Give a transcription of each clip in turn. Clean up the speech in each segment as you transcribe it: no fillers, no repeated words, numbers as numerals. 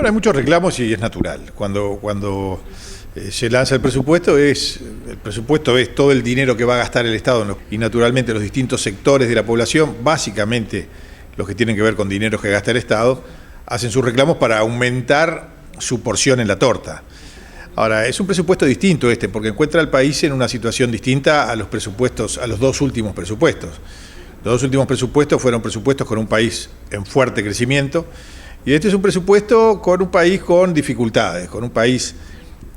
Bueno, hay muchos reclamos y es natural. Cuando se lanza el presupuesto es todo el dinero que va a gastar el Estado y naturalmente los distintos sectores de la población, básicamente los que tienen que ver con dinero que gasta el Estado, hacen sus reclamos para aumentar su porción en la torta. Ahora, es un presupuesto distinto porque encuentra al país en una situación distinta a los presupuestos, a los dos últimos presupuestos. Los dos últimos presupuestos fueron presupuestos con un país en fuerte crecimiento y este es un presupuesto con un país con dificultades, con un país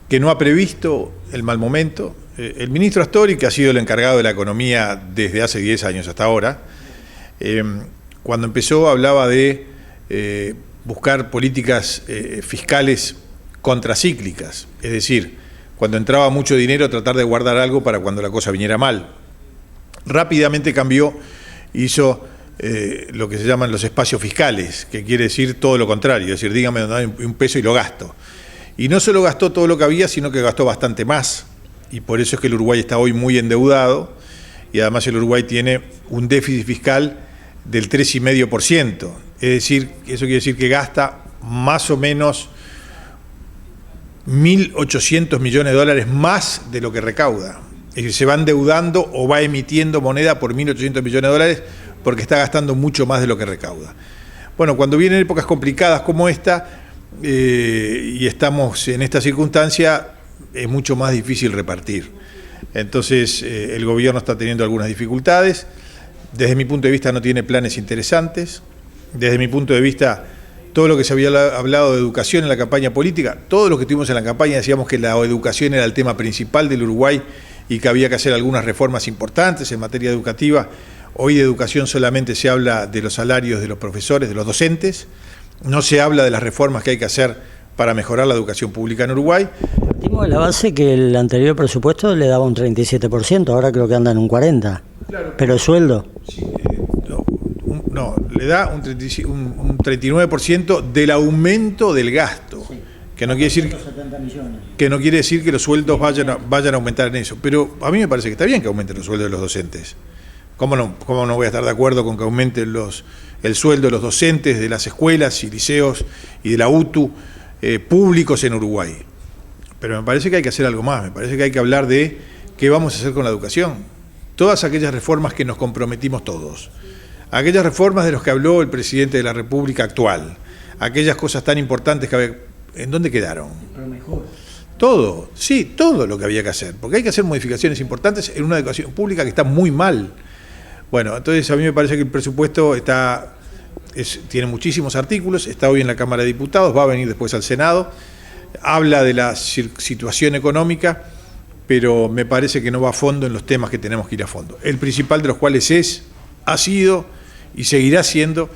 que no ha previsto el mal momento. El ministro Astori, que ha sido el encargado de la economía desde hace 10 años hasta ahora, cuando empezó hablaba de buscar políticas fiscales contracíclicas, es decir, cuando entraba mucho dinero tratar de guardar algo para cuando la cosa viniera mal. Rápidamente cambió, hizo lo que se llaman los espacios fiscales, que quiere decir todo lo contrario, es decir, dígame dónde hay un peso y lo gasto. Y no solo gastó todo lo que había, sino que gastó bastante más, y por eso es que el Uruguay está hoy muy endeudado, y además el Uruguay tiene un déficit fiscal del 3,5%, es decir, eso quiere decir que gasta más o menos 1.800 millones de dólares más de lo que recauda. Es decir, se va endeudando o va emitiendo moneda por 1.800 millones de dólares porque está gastando mucho más de lo que recauda. Bueno, cuando vienen épocas complicadas como esta y estamos en esta circunstancia, es mucho más difícil repartir. Entonces, el gobierno está teniendo algunas dificultades. Desde mi punto de vista no tiene planes interesantes. Desde mi punto de vista, todo lo que se había hablado de educación en la campaña política, todo lo que tuvimos en la campaña decíamos que la educación era el tema principal del Uruguay y que había que hacer algunas reformas importantes en materia educativa. Hoy de educación solamente se habla de los salarios de los profesores, de los docentes, no se habla de las reformas que hay que hacer para mejorar la educación pública en Uruguay. Partimos de la base que el anterior presupuesto le daba un 37%, ahora creo que anda en un 40%. Claro. ¿Pero el sueldo? Sí, no, le da un 39% del aumento del gasto, sí, que no quiere decir que los sueldos vayan a aumentar en eso, pero a mí me parece que está bien que aumenten los sueldos de los docentes. ¿Cómo no voy a estar de acuerdo con que aumenten el sueldo de los docentes de las escuelas y liceos y de la UTU públicos en Uruguay? Pero me parece que hay que hacer algo más, me parece que hay que hablar de qué vamos a hacer con la educación. Todas aquellas reformas que nos comprometimos todos, aquellas reformas de las que habló el presidente de la República actual, aquellas cosas tan importantes que había, ¿en dónde quedaron? Pero mejor. Todo, sí, todo lo que había que hacer, porque hay que hacer modificaciones importantes en una educación pública que está muy mal. Bueno, entonces a mí me parece que el presupuesto tiene muchísimos artículos, está hoy en la Cámara de Diputados, va a venir después al Senado, habla de la situación económica, pero me parece que no va a fondo en los temas que tenemos que ir a fondo. El principal de los cuales ha sido y seguirá siendo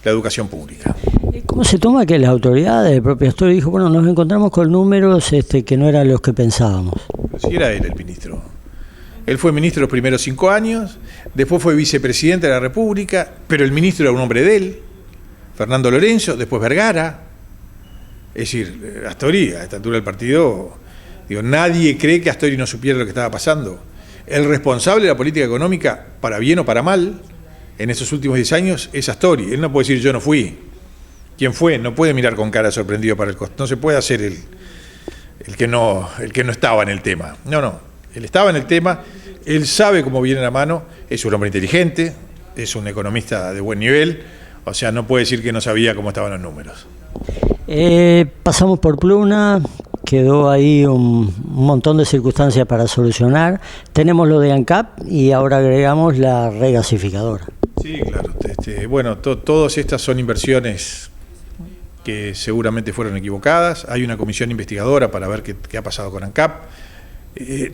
la educación pública. ¿Cómo se toma que las autoridades del propio Astori dijo, bueno, nos encontramos con números que no eran los que pensábamos? Pero si era él el ministro. Él fue ministro los primeros 5 años, después fue vicepresidente de la República, pero el ministro era un hombre de él, Fernando Lorenzo, después Vergara. Es decir, Astori, a esta altura del partido, nadie cree que Astori no supiera lo que estaba pasando. El responsable de la política económica, para bien o para mal, en esos últimos 10 años, es Astori. Él no puede decir yo no fui. ¿Quién fue? No puede mirar con cara sorprendido para el costado. No se puede hacer el que no estaba en el tema. No. Él estaba en el tema, él sabe cómo viene la mano, es un hombre inteligente, es un economista de buen nivel, o sea, no puede decir que no sabía cómo estaban los números. Pasamos por Pluna, quedó ahí un montón de circunstancias para solucionar. Tenemos lo de ANCAP y ahora agregamos la regasificadora. Sí, claro. Bueno, todas estas son inversiones que seguramente fueron equivocadas. Hay una comisión investigadora para ver qué ha pasado con ANCAP.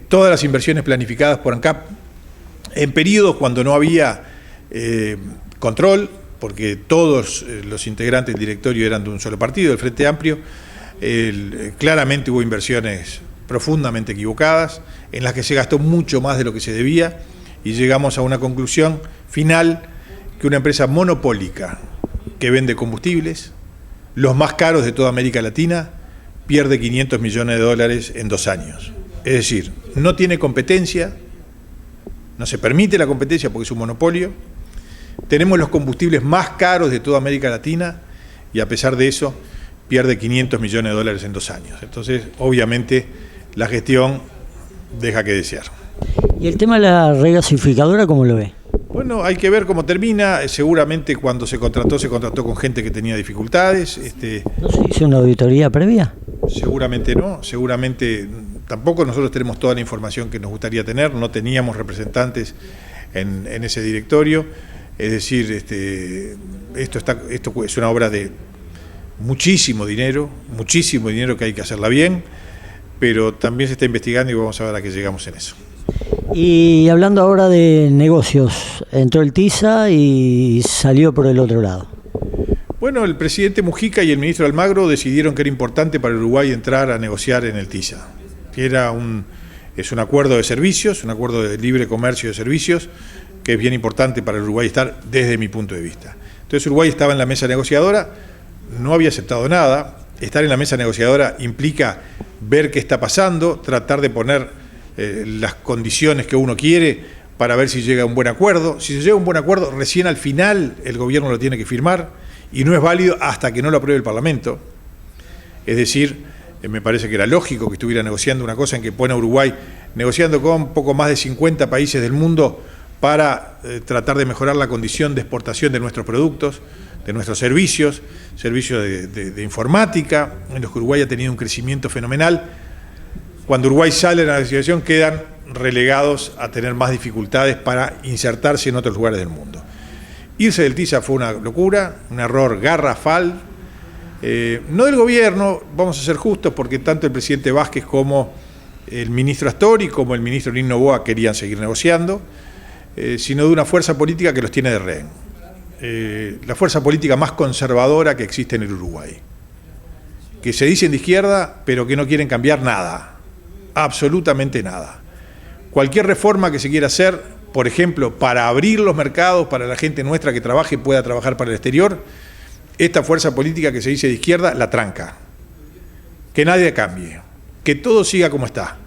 Todas las inversiones planificadas por ANCAP en periodos cuando no había control, porque todos los integrantes del directorio eran de un solo partido, del Frente Amplio, claramente hubo inversiones profundamente equivocadas, en las que se gastó mucho más de lo que se debía, y llegamos a una conclusión final que una empresa monopólica que vende combustibles, los más caros de toda América Latina, pierde 500 millones de dólares en 2 años. Es decir, no tiene competencia, no se permite la competencia porque es un monopolio, tenemos los combustibles más caros de toda América Latina y a pesar de eso pierde 500 millones de dólares en 2 años. Entonces, obviamente, la gestión deja que desear. ¿Y el tema de la regasificadora cómo lo ve? Bueno, hay que ver cómo termina. Seguramente cuando se contrató con gente que tenía dificultades. ¿No se hizo una auditoría previa? Seguramente no, seguramente tampoco nosotros tenemos toda la información que nos gustaría tener, no teníamos representantes en ese directorio. Es decir, esto es una obra de muchísimo dinero que hay que hacerla bien, pero también se está investigando y vamos a ver a qué llegamos en eso. Y hablando ahora de negocios, entró el TISA y salió por el otro lado. Bueno, el presidente Mujica y el ministro Almagro decidieron que era importante para Uruguay entrar a negociar en el TISA, que es un acuerdo de servicios, un acuerdo de libre comercio de servicios, que es bien importante para el Uruguay estar desde mi punto de vista. Entonces Uruguay estaba en la mesa negociadora, no había aceptado nada. Estar en la mesa negociadora implica ver qué está pasando, tratar de poner las condiciones que uno quiere para ver si llega a un buen acuerdo. Si se llega a un buen acuerdo, recién al final el gobierno lo tiene que firmar y no es válido hasta que no lo apruebe el Parlamento. Es decir, me parece que era lógico que estuviera negociando una cosa en que pone a Uruguay negociando con poco más de 50 países del mundo para tratar de mejorar la condición de exportación de nuestros productos, de nuestros servicios de informática, en los que Uruguay ha tenido un crecimiento fenomenal. Cuando Uruguay sale de la negociación quedan relegados a tener más dificultades para insertarse en otros lugares del mundo. Irse del TISA fue una locura, un error garrafal, no del gobierno, vamos a ser justos, porque tanto el presidente Vázquez como el ministro Astori como el ministro Lin Noboa querían seguir negociando, sino de una fuerza política que los tiene de rehén. La fuerza política más conservadora que existe en el Uruguay, que se dicen de izquierda, pero que no quieren cambiar nada, absolutamente nada. Cualquier reforma que se quiera hacer, por ejemplo, para abrir los mercados para la gente nuestra que trabaje y pueda trabajar para el exterior, esta fuerza política que se dice de izquierda la tranca. Que nadie cambie, que todo siga como está.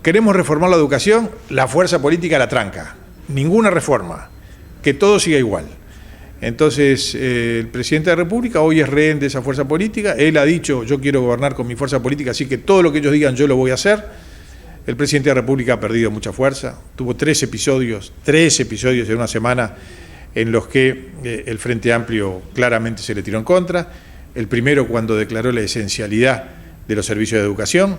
Queremos reformar la educación, la fuerza política la tranca. Ninguna reforma, que todo siga igual. Entonces, el presidente de la República hoy es rehén de esa fuerza política. Él ha dicho, yo quiero gobernar con mi fuerza política, así que todo lo que ellos digan yo lo voy a hacer. El presidente de la República ha perdido mucha fuerza. Tuvo 3 episodios en una semana en los que el Frente Amplio claramente se le tiró en contra. El primero cuando declaró la esencialidad de los servicios de educación.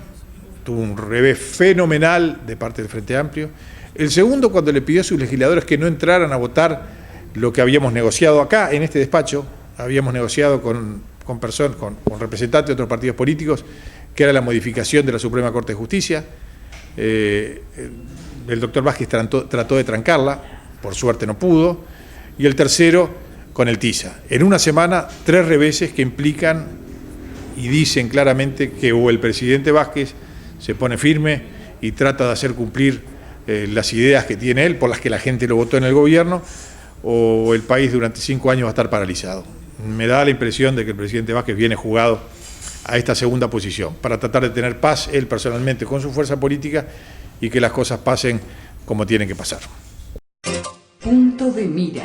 Tuvo un revés fenomenal de parte del Frente Amplio. El segundo cuando le pidió a sus legisladores que no entraran a votar lo que habíamos negociado acá, en este despacho. Habíamos negociado con representantes de otros partidos políticos, que era la modificación de la Suprema Corte de Justicia. El doctor Vázquez trató de trancarla, por suerte no pudo. Y el tercero con el TISA. En una semana, 3 reveses que implican y dicen claramente que o el presidente Vázquez se pone firme y trata de hacer cumplir las ideas que tiene él, por las que la gente lo votó en el gobierno, o el país durante 5 años va a estar paralizado. Me da la impresión de que el presidente Vázquez viene jugado a esta segunda posición, para tratar de tener paz él personalmente con su fuerza política y que las cosas pasen como tienen que pasar. Punto de mira.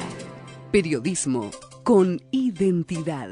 Periodismo con identidad.